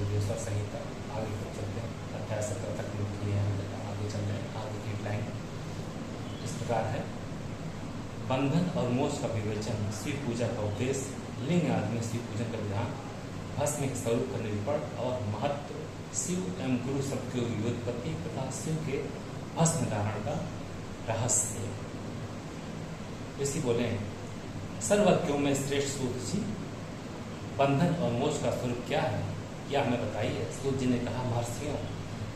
योगेश्वर संहिता आगे तक चलते हैं। अध्याय 17 तक नोट किए हैं, आगे चल रहे हैं। आगे की लाइन इस प्रकार है। बंधन और मोक्ष का विवेचन, शिव पूजा का उद्देश्य, लिंग आदि में शिव पूजन का विधान, भस्म के स्वरूप का निरूपण और महत्व, शिव एवं गुरु शब्द की व्युत्पत्ति तथा शिव के भस्म धारण का रहस्य। ऋषि बोले, सर्वज्ञों में श्रेष्ठ सूत जी, बंधन और मोक्ष का स्वरूप क्या है, यह हमें बताइए। सूत जी ने कहा, महर्षियों,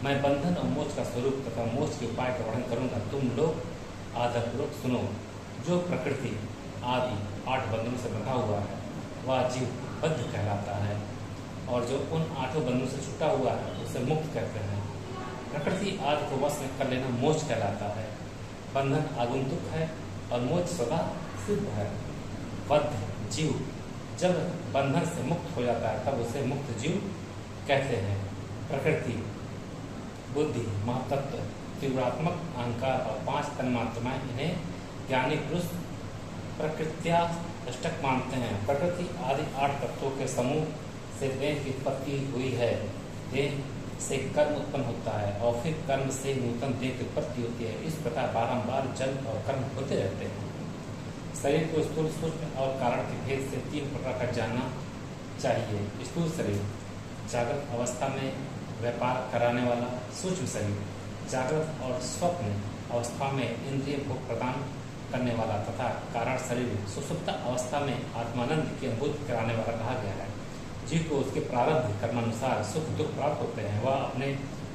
मैं बंधन और मोक्ष का स्वरूप तथा मोक्ष के उपाय का वर्णन करूंगा, तुम लोग आदरपूर्वक सुनो। जो प्रकृति आदि 8 बंधनों से बंधा हुआ है वह जीव बद्ध कहलाता है, और जो उन 8 बंधनों से छूटा हुआ है उसे मुक्त कहते हैं। प्रकृति आदि को वश में कर लेना मोक्ष कहलाता है। बंधन आगंतुक है और मोक्ष सदा सिद्ध है। बद्ध जीव जब बंधन से मुक्त हो जाता है तब उसे मुक्त जीव कहते हैं। प्रकृति, बुद्धि, महातत्व, तीव्रात्मक अहंकार और 5 तन्मात्राएं, इन्हें ज्ञानी पुरुष प्रकृत्या अष्टक मानते हैं। प्रकृति आदि 8 तत्वों के समूह से देह की उत्पत्ति हुई है। देह से कर्म उत्पन्न होता है और फिर कर्म से नूतन देह की उत्पत्ति होती है। इस प्रकार बारंबार जन्म और कर्म होते रहते हैं। शरीर को स्थूल, सूक्ष्म और कारण के भेद से 3 प्रकार का जानना चाहिए। स्थूल शरीर जागृत अवस्था में व्यापार कराने वाला, सूक्ष्म शरीर जागृत और स्वप्न अवस्था में इंद्रिय भोग प्रदान करने वाला तथा कारण शरीर सुषुप्त अवस्था में आत्मानंद की अनुभूति कराने वाला कहा गया है। जीव को उसके प्रारब्ध कर्मानुसार सुख दुख प्राप्त होते हैं। वह अपने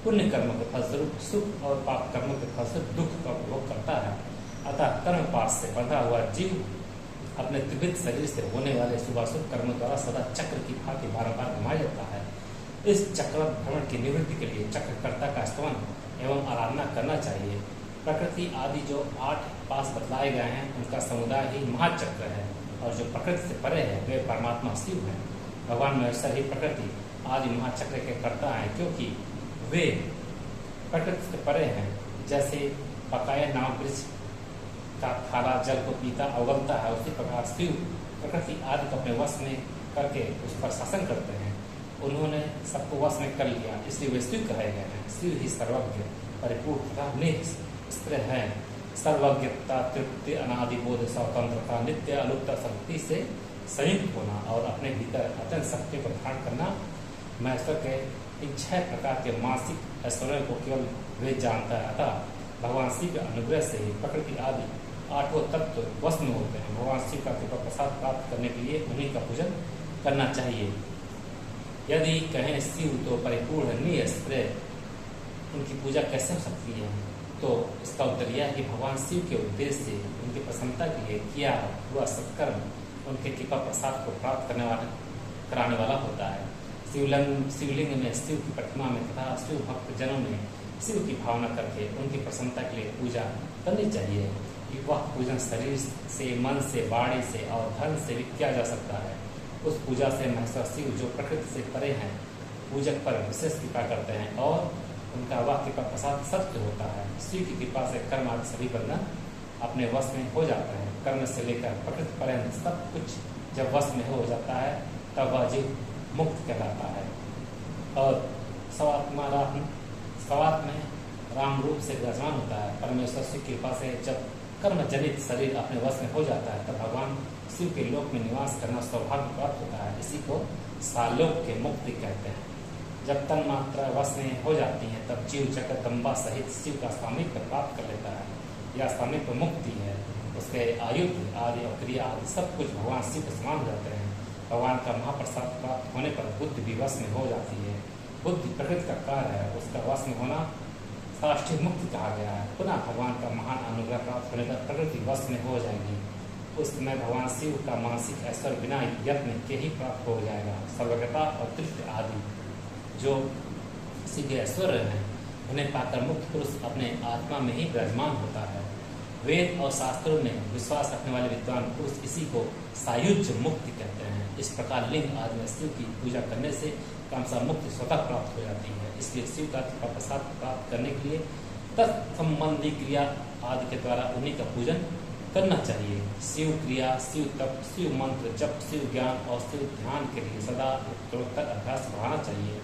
पुण्य कर्म के फलस्वरूप सुख और पाप कर्म के फलस्वरूप दुख का उपभोग करता है। अतः कर्म पाश से बंधा हुआ जीव अपने त्रिविध शरीर से होने वाले शुभाशुभ कर्म द्वारा सदा चक्र की भांति बारंबार घुमाया जाता है। इस चक्र भ्रमण की निवृत्ति के लिए चक्रकर्ता का स्तवन एवं आराधना करना चाहिए। प्रकृति आदि जो 8 पास बतलाए गए हैं उनका समुदाय ही महाचक्र है, और जो प्रकृति से परे है वे परमात्मा शिव हैं। भगवान महेश्वर ही प्रकृति आदि महाचक्र के कर्ता हैं, क्योंकि वे प्रकृति से परे हैं। जैसे पकाया नाम वृक्ष का थाला जल को पीता अवगमता है, उसी प्रकार शिव प्रकृति आदि को अपने वश में करके उस पर शासन करते हैं। उन्होंने सबको वश में कर लिया, इसलिए वे शिव कहे गए हैं। शिव ही सर्वज्ञ, परिपूर्ण तथा निःस्पृह है। सर्वज्ञता, तृप्ति, अनादि बोध, स्वतंत्रता, नित्य अलुप्त शक्ति से संयुक्त होना और अपने भीतर अत्यंत शक्ति को धारण करना, महेश्वर के इन 6 प्रकार के मानसिक ऐश्वर्यों को केवल वे जानता है। अतः भगवान शिव के अनुग्रह से ही प्रकृति आदि 8 तत्व वश में होते हैं। भगवान शिव का कृपा प्रसाद प्राप्त करने के लिए उन्हीं का पूजन करना चाहिए। यदि कहें शिव तो परिपूर्ण निःस्पृह, उनकी पूजा कैसे हो सकती है, तो इसका उत्तर यह है कि भगवान शिव के उद्देश्य से उनकी प्रसन्नता के लिए किया हुआ सत्कर्म उनके कृपा प्रसाद को प्राप्त कराने वाला होता है। शिवलिंग में शिव की प्रतिमा में तथा शिव भक्त जनों में शिव की भावना करके उनकी प्रसन्नता के लिए पूजा करनी चाहिए। कि वह पूजन शरीर से, मन से, वाणी से और धन से भी किया जा सकता है। उस पूजा से महेश्वर शिव जो प्रकृति से परे हैं पूजक पर विशेष कृपा करते हैं और उनका वह कृपा प्रसाद सत्य होता है। शिव की कृपा से कर्म आदि सभी बंधन अपने वश में हो जाते हैं। कर्म से लेकर प्रकृति पर्यंत सब कुछ जब वश में हो जाता है तब वह जीव मुक्त कहलाता है और स्वात्म में राम रूप से विराजमान होता है। परमेश्वर शिव की कृपा से जब कर्म जनित शरीर अपने वश में हो जाता है तब भगवान शिव के लोक में निवास करना सौभाग्य प्राप्त होता है। इसी को सालोक के मुक्ति कहते हैं। जब तन मात्रा वश में हो जाती है तब जीव जगदम्बा सहित शिव का सामीप्य प्राप्त कर लेता है। यह सामीप्य मुक्ति है। उसके आयुध आदि और क्रिया आदि सब कुछ भगवान शिव के समान हो जाते हैं। भगवान का महाप्रसाद प्राप्त होने पर बुद्धि भी वश में हो जाती है। बुद्धि प्रकृति का कार्य है, उसका वश में होना साष्टी मुक्ति कहा गया है। पुनः भगवान का महान अनुग्रह प्राप्त होने पर प्रकृति वश में हो जाएगी। उस समय भगवान शिव का मानसिक ऐश्वर्य बिना यत्न के ही प्राप्त हो जाएगा। सर्वज्ञता और तृप्ति आदि जो शिव के ऐश्वर्य हैं उन्हें पाकर मुक्त पुरुष अपने आत्मा में ही विराजमान होता है। वेद और शास्त्रों में विश्वास रखने वाले विद्वान पुरुष इसी को सायुज्य मुक्ति कहते हैं। इस प्रकार लिंग आदि में शिव की पूजा करने से कामसा मुक्ति स्वतः प्राप्त हो जाती है। इसलिए शिव का कृपा प्रसाद प्राप्त करने के लिए तत्संबंधी क्रिया आदि के द्वारा उन्हीं का पूजन करना चाहिए। शिव क्रिया, शिव तप, शिव मंत्र जप, शिव ज्ञान और शिव ध्यान के लिए सदा उत्तरोत्तर अभ्यास बढ़ाना चाहिए।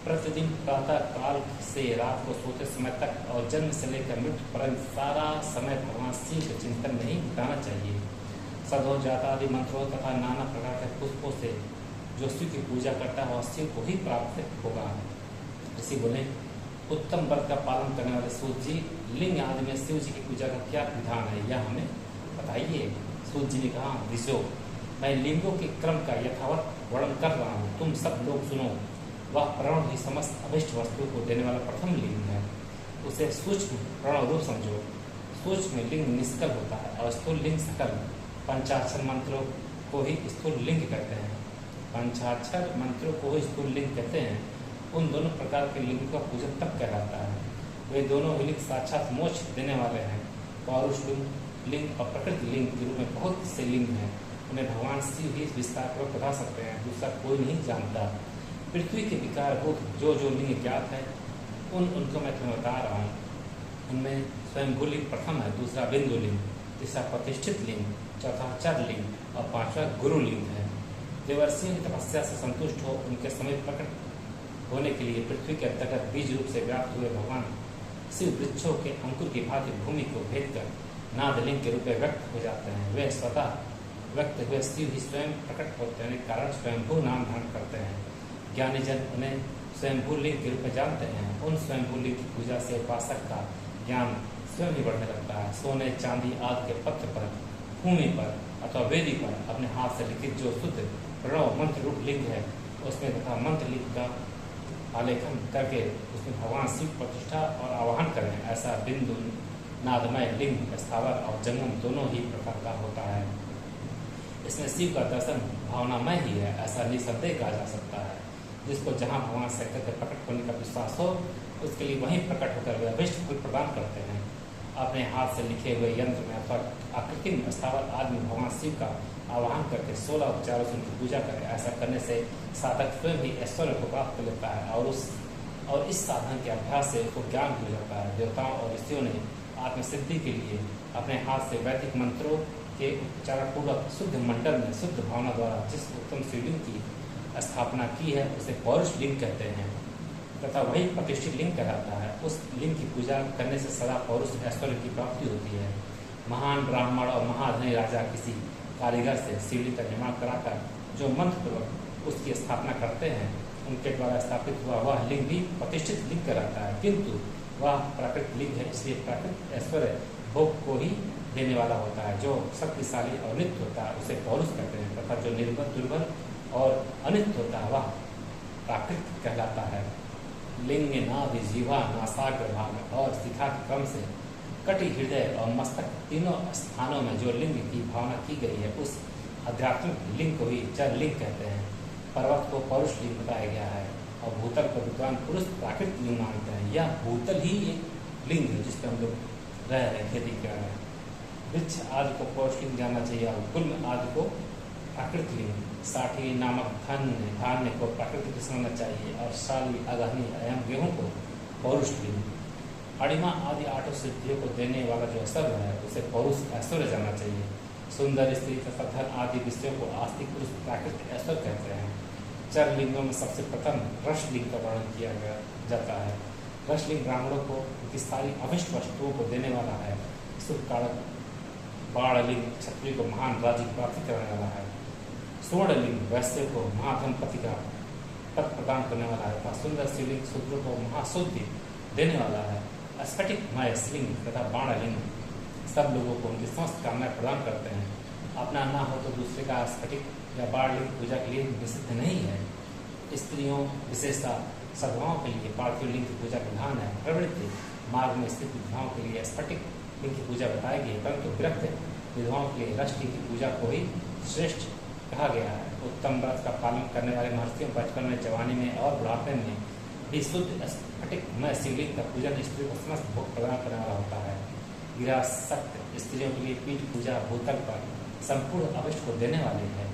प्रतिदिन प्रातः काल से रात को सोते समय तक और जन्म से लेकर मृत्यु पर्यंत सारा समय भगवान शिव के चिंतन में ही बिताना चाहिए। सदो जाता आदि मंत्रों तथा नाना प्रकार के पुष्पों से जो शिव की पूजा करता है वह शिव को ही प्राप्त होगा। ऋषि बोले, उत्तम व्रत का पालन करने वाले सूर्य जी, लिंग आदि में शिव जी की पूजा का क्या विधान है यह हमें बताइए। सूर्य जी ने कहा, ऋषियों, मैं लिंगों के क्रम का यथावत वर्णन कर रहा हूँ, तुम सब लोग सुनो। वह प्रणव ही समस्त अभिष्ट वस्तु को देने वाला प्रथम लिंग है। उसे सूक्ष्म प्रणव रूप समझो। सूक्ष्म लिंग निष्कल होता है और स्थूल लिंग सकल। पंचाक्षर मंत्रों को ही स्थूल लिंग कहते हैं। पंचाक्षर मंत्रों को ही स्थूल लिंग कहते हैं। उन दोनों प्रकार के लिंग का पूजन तब कहलाता है। वे दोनों लिंग साक्षात मोक्ष देने वाले हैं। पौरुष लिंग और प्रकृति लिंग के रूप में बहुत से लिंग हैं। उन्हें भगवान शिव ही विस्तार पूर्वक बता सकते हैं, दूसरा कोई नहीं जानता। पृथ्वी के विकार भूत जो जो लिंग ज्ञात है उनको मैं तुम्हें बता रहा हूँ। उनमें स्वयंभू लिंग प्रथम है, दूसरा बिंदु लिंग, तीसरा प्रतिष्ठित लिंग, चौथा चर लिंग और पांचवा गुरु लिंग है। देवर्षियों की तपस्या से संतुष्ट हो उनके समय प्रकट होने के लिए पृथ्वी के अंतर्गत बीज रूप से व्याप्त हुए भगवान शिव वृक्षों के अंकुर की भांति भूमि को भेद कर नादलिंग के रूप में व्यक्त हो जाते हैं। वे स्वतः व्यक्त हुए शिव ही स्वयं प्रकट होते हैं, कारण स्वयंभू नाम धारण करते हैं। ज्ञानी जन उन्हें स्वयंभू लिंग के रूप में जानते हैं। उन स्वयंभू लिंग की पूजा से उपासक का ज्ञान स्वयं ही बढ़ने लगता है। सोने चांदी आदि के पत्र पर, भूमि पर अथवा वेदी पर अपने हाथ से लिखित जो शुद्ध प्रणव मंत्र रूप लिंग है उसमें तथा मंत्र लिंग का आलेखन करके उसमें भगवान शिव प्रतिष्ठा और आवाहन करें। ऐसा बिंदु नादमय लिंग स्थावर और जंगम दोनों ही प्रकार का होता है। इसमें शिव का दर्शन भावनामय ही है, ऐसा निसंदेह कहा जा सकता है। जिसको जहाँ भगवान शंकर के प्रकट होने का विश्वास हो उसके लिए वहीं प्रकट होकर वे अभिष्ट फल प्रदान करते हैं। अपने हाथ से लिखे हुए यंत्र में अथवा आकृति में स्थावर आदि में भगवान शिव का आवाहन करके 16 उपचारों से उनकी पूजा करें। ऐसा करने से साधक स्वयं ही ऐश्वर्य को प्राप्त कर लेता है और इस साधन के अभ्यास से उसको ज्ञान हो जाता है। देवताओं और ऋषियों ने आत्मसिद्धि के लिए अपने हाथ से वैदिक मंत्रों के उच्चारण पूर्वक शुद्ध मंडल में शुद्ध भावना द्वारा जिस उत्तम शिवलिंग की स्थापना की है उसे पौरुष लिंग कहते हैं तथा वही प्रतिष्ठित लिंग कहलाता है। उस लिंग की पूजा करने से सदा पौरुष ऐश्वर्य की प्राप्ति होती है। महान ब्राह्मण और महाधनी राजा किसी कारीगर से शिवलिंग का निर्माण कराकर जो मंत्रपूर्वक उसकी स्थापना करते हैं उनके द्वारा स्थापित हुआ वह लिंग भी प्रतिष्ठित लिंग कहलाता है, किंतु वह प्राकृतिक लिंग है, इसलिए प्राकृतिक ऐश्वर्य भोग को ही देने वाला होता है। जो शक्तिशाली और नित्य होता है उसे पौरुष कहते हैं तथा जो निर्बल दुर्बल और अनित्य होता है वह प्राकृतिक कहलाता है। लिंग नाभि जीवा नासाग्र भाग और शिखा के क्रम से कटि हृदय और मस्तक तीनों स्थानों में जो लिंग की भावना की गई है उस आध्यात्मिक लिंग को ही चर लिंग कहते हैं। पर्वत को पौरुष लिंग बताया गया है और भूतल को विद्वान पुरुष प्राकृतिक लिंग मानते हैं। यह भूतल ही एक लिंग है जिस पर हम लोग रह रहे खेती कर रहे हैं। वृक्ष आदि को पौरुष लिंग जानना चाहिए और गुल्म आदि को प्राकृतिक लिंग। साठी नामक धान्य को प्राकृतिक समझना चाहिए और शाली अगहनी एवं गेहूँ को पौरुष लिंग। अड़िमा आदि 8 सिद्धियों को देने वाला जो ऐश्वर्य है उसे पौरुष ऐश्वर्य जानना चाहिए। सुंदर स्त्री तथा धन आदि विषयों को आस्तिक पुरुष प्राकृतिक ऐश्वर्य कहते हैं। चर लिंगों में सबसे प्रथम रस लिंग का वर्णन किया जाता है। रस लिंग ब्राह्मणों को उनकी सारी अभिष्ट वस्तुओं को देने वाला है। शुभ कारक बाण लिंग क्षत्रिय को महान राज्य की प्राप्ति कराने वाला है। स्वर्ण लिंग वैश्य को महाधनपति का पद प्रदान करने वाला है तथा सुंदर शिवलिंग शूद्र को महाशुद्धि देने वाला है। स्फटिक मय लिंग तथा बाण लिंग सब लोगों को उनकी समस्त कामनाएं प्रदान करते हैं। अपना ना हो तो दूसरे का स्फटिक या बाण लिंग पूजा के लिए निषिद्ध नहीं है। स्त्रियों विशेषता सद्भावों के लिए पार्थिव लिंग की पूजा विधान है। प्रवृत्ति मार्ग में स्थित विधवाओं के लिए स्फटिक लिंग की पूजा बताई गई है, परंतु विरक्त विधवाओं के लिए रस लिंग की पूजा को ही श्रेष्ठ कहा गया है। उत्तम व्रत का पालन करने वाले महर्षियों बचपन में, जवानी में और बुढ़ापे में भी शुद्ध स्फटिकमय शिवलिंग का पूजन स्त्री को समस्त भोग प्रदान करने वाला होता है। गिरासक्त स्त्रियों के लिए पीठ पूजा भूतल पर संपूर्ण अभिष्ट को देने वाली है।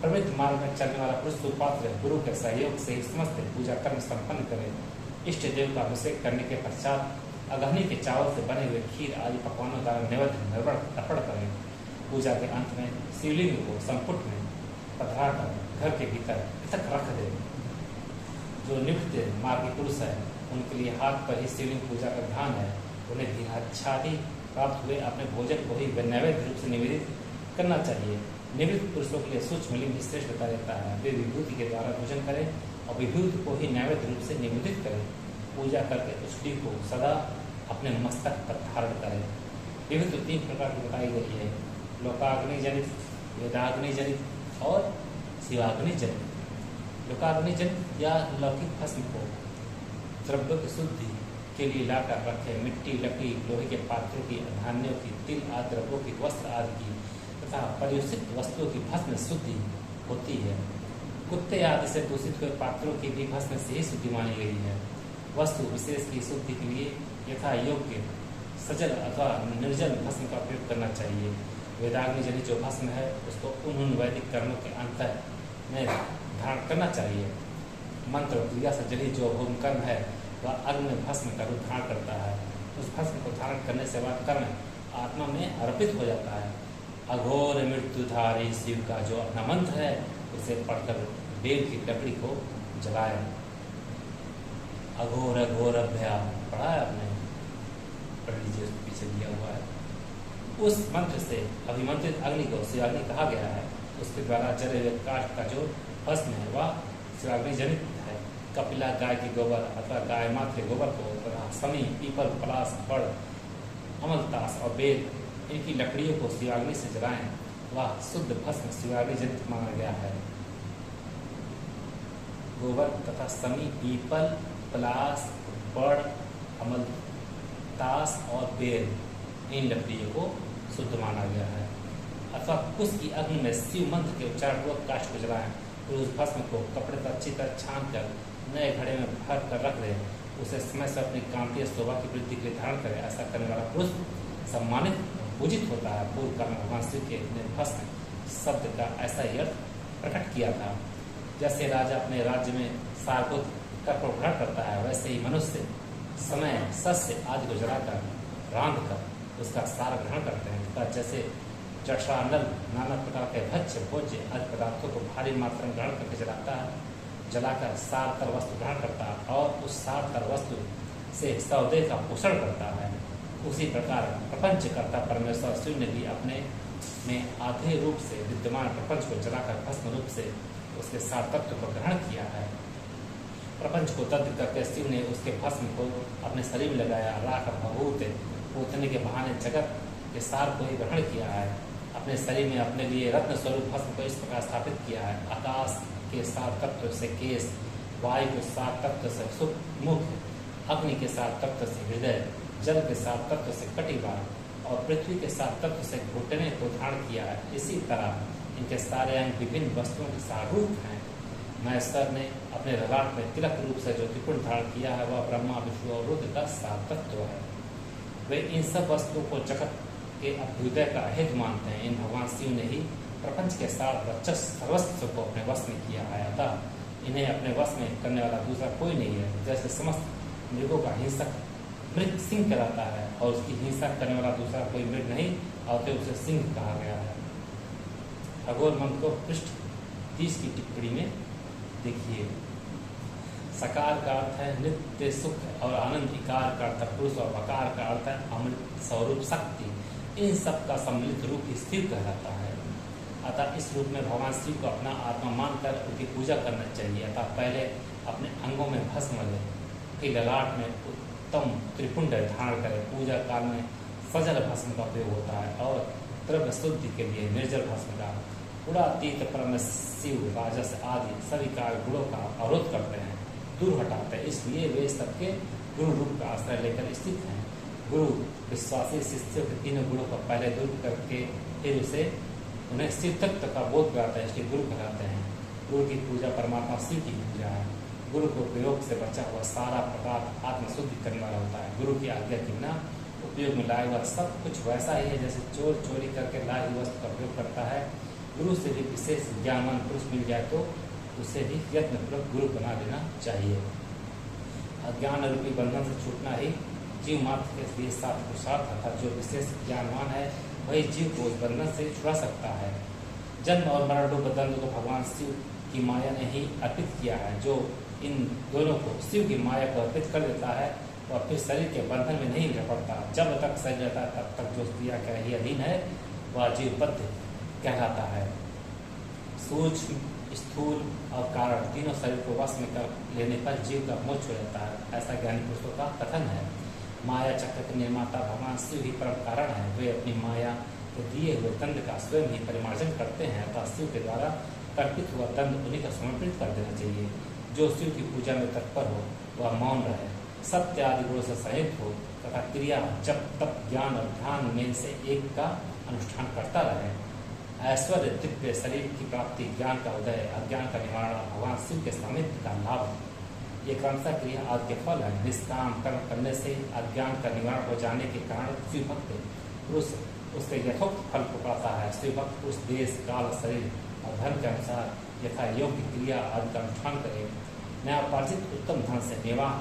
प्रवृत्त मार्ग में चलने वाला पुरुष सुपात्र गुरु के सहयोग से ही समस्त पूजा कर्म संपन्न करे। इष्ट देव का अभिषेक करने के पश्चात अगहनी के चावल से बने हुए खीर आदि पकवानों द्वारा नैवेद्य अर्पण करें। पूजा के अंत में शिवलिंग को संपुट में पधरा कर घर के भीतर पृथक रख दे। जो नित्य मार्गी पुरुष है उनके लिए हाथ पर ही शिवलिंग पूजा का ध्यान है। उन्हें भी अच्छादि प्राप्त हुए अपने भोजन को ही नैवेद्य रूप से निवेदित करना चाहिए। निवृत्त पुरुषों के लिए सूक्ष्म लिंग श्रेष्ठ बता रहता है। वे विभूति के द्वारा भोजन करें और विभूति को ही नैवेद्य रूप से निवेदित करें। पूजा करके उष्टी को सदा अपने मस्तक पर धारण करें। विभूति 3 प्रकार की बताई गई है, लोकाग्नि जनित, वेदाग्नि जनित और शिवाग्नि जनित। लोकाग्नि जनित या लौकिक भस्म को द्रव्य की शुद्धि के लिए लाकर रखे। मिट्टी, लकड़ी, लोहे के पात्रों की, धान्यों की, तिल आदि द्रव्यों की, वस्त्र आदि की तथा परियुक्त वस्तुओं की भस्म शुद्धि होती है। कुत्ते आदि से दूषित हुए पात्रों की भी भस्म से ही शुद्धि मानी गई है। वस्तु विशेष की शुद्धि के लिए यथा योग्य सजल अथवा निर्जल भस्म का प्रयोग करना चाहिए। वेदाग्नि जनित जो भस्म है उसको उन वैदिक कर्मों के अंतर में धारण करना चाहिए। मंत्र क्रिया से जनित जो होम कर्म है वह अग्नि में भस्म का रूप धारण करता है। उस भस्म को धारण करने से वह कर्म आत्मा में अर्पित हो जाता है। अघोर मृत्युधारी शिव का जो अपना मंत्र है उसे पढ़कर बेल की लकड़ी को जलाए। अघोर अघोर अभ्या पढ़ा है आपने, पढ़ लीजिए, पीछे दिया हुआ है। उस मंत्र से अभिमंत्रित अग्नि को शिवाग्नि कहा गया है। उसके द्वारा जले हुए काठ का जो भस्म है वह शिवाग्नि जनित है। कपिला गाय के गोबर अथवा गाय माता के गोबर को तथा समी, पीपल, पलास, बड़, अमलतास और बेल इनकी लकड़ियों को शिवाग्नि से जलाएं। वह शुद्ध भस्म शिवाग्नि जनित माना गया है। गोबर तथा समी, पीपल, पलास, बड़, अमलतास और बेल इन लकड़ियों को शुद्ध माना गया है। अथवा कुश की अग्नि में शिव मंत्र के उच्चारण पूर्वक काष्ठ को जलाएं। फिर उस भस्म को कपड़े पर अच्छी तरह छान कर नए घड़े में भर कर रख दें। उसे समय से अपनी कांतीय शोभा की वृद्धि के लिए धारण करें। ऐसा करने वाला पुरुष सम्मानित पूजित होता है। पूर्व काल में भगवान शिव के भस्म शब्द का ऐसा ही अर्थ प्रकट किया था। जैसे राजा अपने राज्य में सारभूत कर ग्रहण करता है, वैसे ही मनुष्य समय, सस्य आदि को जलाकर रांध कर उसका सार ग्रहण करते हैं। तथा जैसे जठरानल नाना प्रकार के भक्ष्य, भोज्य आदि पदार्थों को भारी मात्रा में ग्रहण करके जलाकर सारतर वस्तु ग्रहण करता है और उस सारतर वस्तु से सौदे का पोषण करता है, उसी प्रकार प्रपंच करता परमेश्वर शिव ने भी अपने में आधे रूप से विद्यमान प्रपंच को जलाकर भस्म रूप से उसके सार तत्व को ग्रहण किया है। प्रपंच को तत्व करके शिव ने उसके भस्म को अपने शरीर में लगाया। राख भभूत पूतने के बहाने जगत के सार को ही ग्रहण किया है। अपने शरीर में अपने लिए रत्न स्वरूप भस्म को इस प्रकार स्थापित किया है। आकाश के सार तत्व से केश, वायु के सार तत्व से मुख, अग्नि के सार तत्व से हृदय, जल के सार तत्व से कटिबंध और पृथ्वी के सार तत्व से घुटने को धारण किया है। इसी तरह इनके सारे अंग विभिन्न वस्तुओं के सारूप हैं। महेश्वर ने अपने ललाट में तिलक रूप से जो त्रिपुण धारण किया है वह ब्रह्मा, विष्णु और रुद्र का सार तत्व है। वे इन सब वस्तुओं को जगत के अभ्युदय का हेतु मानते हैं। इन भगवान शिव ने ही प्रपंच के साथ सर्वस्व को अपने वश में किया है। अतः इन्हें अपने वश में करने वाला दूसरा कोई नहीं है। जैसे समस्त मृगों का हिंसक मृग सिंह कहलाता है और उसकी हिंसा करने वाला दूसरा कोई मृग नहीं और तो उसे सिंह कहा गया है। अघोर मंत्र को पृष्ठ 30 की टिप्पणी में देखिए। सकार का अर्थ है नित्य सुख और आनंद, इकार का अर्थ पुरुष और वकार का अर्थ है अमृत स्वरूप शक्ति। इन सब का सम्मिलित रूप ही शिव कहलाता है। अतः इस रूप में भगवान शिव को अपना आत्मा मानकर उनकी पूजा करना चाहिए। अतः पहले अपने अंगों में भस्म लें, फिर ललाट में उत्तम त्रिपुंड धारण करें। पूजा काल में सजल भस्म का उपयोग होता है और द्रव्य शुद्धि के लिए निर्जल भस्म का। गुणातीत परम शिव राजस आदि सभी कार्य गुणों का अवरोध करते हैं, दूर हटाते हैं। इसलिए वे सबके गुरु रूप का आश्रय लेकर स्थित हैं। गुरु विश्वासी शिष्यों के तीनों गुणों को पहले दूर करके फिर उन्हें शिव तत्व का बोध कराते हैं, इसलिए गुरु कहलाते हैं। गुरु की पूजा परमात्मा शिव की पूजा है। गुरु को प्रयोग से बचा हुआ सारा प्रकार आत्मशुद्धि करने वाला होता है। गुरु की आज्ञा के बिना उपयोग में लाया हुआ सब कुछ वैसा ही है जैसे चोर चोरी करके लाई हुई वस्तु का प्रयोग करता है। गुरु से भी विशेष ज्ञानवान पुरुष मिल जाए तो उसे भी यत्नपूर्वक गुरु बना देना चाहिए। अज्ञान रूपी बंधन से छूटना ही जीव मात्र के लिए साथ पुरुषार्थ था। जो विशेष ज्ञानवान है वही जीव को उस बंधन से छुड़ा सकता है। जन्म और मरण रूप बंधन को भगवान शिव की माया ने ही अर्पित किया है। जो इन दोनों को शिव की माया को अर्पित कर देता है और फिर शरीर के बंधन में नहीं रह पड़ता। जब तक शरीर रहता है तब तक जो क्रिया का ही अधीन है वह जीवबद्ध कहलाता है। सूक्ष्म, स्थूल और कारण तीनों शरीर को वश में कर लेने पर जीव का मोक्ष हो जाता है, ऐसा ज्ञानी पुरुषों का कथन है। माया चक्र के निर्माता भगवान शिव ही परम कारण है। वे अपनी माया के दिए हुए दंड का स्वयं ही परिमार्जन करते हैं, अतः शिव के द्वारा कल्पित हुआ दंड उन्हीं का समर्पित कर देना चाहिए। जो शिव की पूजा में तत्पर हो वह मौन रहे, सत्य आदि गुणों से सहित हो तथा क्रिया, जब तप, ज्ञान और ध्यान में से एक का अनुष्ठान करता रहे। ऐश्वर्य, दिव्य शरीर की प्राप्ति, ज्ञान का उदय, अज्ञान का निवारण, भगवान शिव के सामिप्य का लाभ, ये क्रमशः क्रिया आदि के फल है। निष्काम कर्म करने से अज्ञान का निवारण हो जाने के कारण शिव भक्त पुरुष उसके यथोक्त फल को पाता है। शिव भक्त उस देश, काल, शरीर और धर्म के अनुसार यथा योग्य क्रिया आदि का अनुष्ठान करे। न्यायोपार्जित उत्तम धन से निर्वाह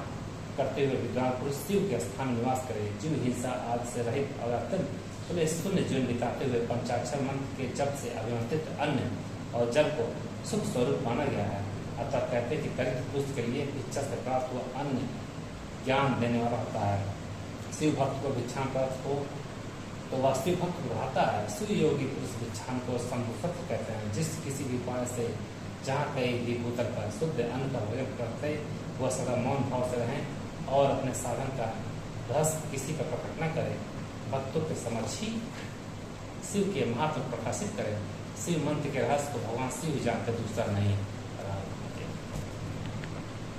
करते हुए विद्वान पुरुष शिव के स्थान में निवास करे। जीव हिंसा आदि से रहित और अत्यंत खुले शून्य जीवन बिताते हुए पंचाक्षर मंत्र के जप से अभिमंत्रित अन्न और जल को सुख स्वरूप माना गया है। अतः कहते कि दरिद्र पुरुष के लिए इच्छा से प्राप्त हुआ अन्न ज्ञान देने वाला होता है। शिव भक्त को भिक्षाम प्राप्त हो तो वह शिव भक्त बढ़ाता है। सुयोगी पुरुष भिक्षाम को संभुसत्व कहते हैं। जिस किसी भी उपाय से जहाँ कहीं भी भूतल पर शुद्ध अन्न का भोजन करते वह सदा मौन भाव से रहें और अपने साधन का रहस्य किसी का प्रकट न करें। भक्तों के समक्ष ही शिव के महात्म प्रकाशित करें। शिव मंत्र के रहस्य को भगवान शिव जानते दूसरा नहीं।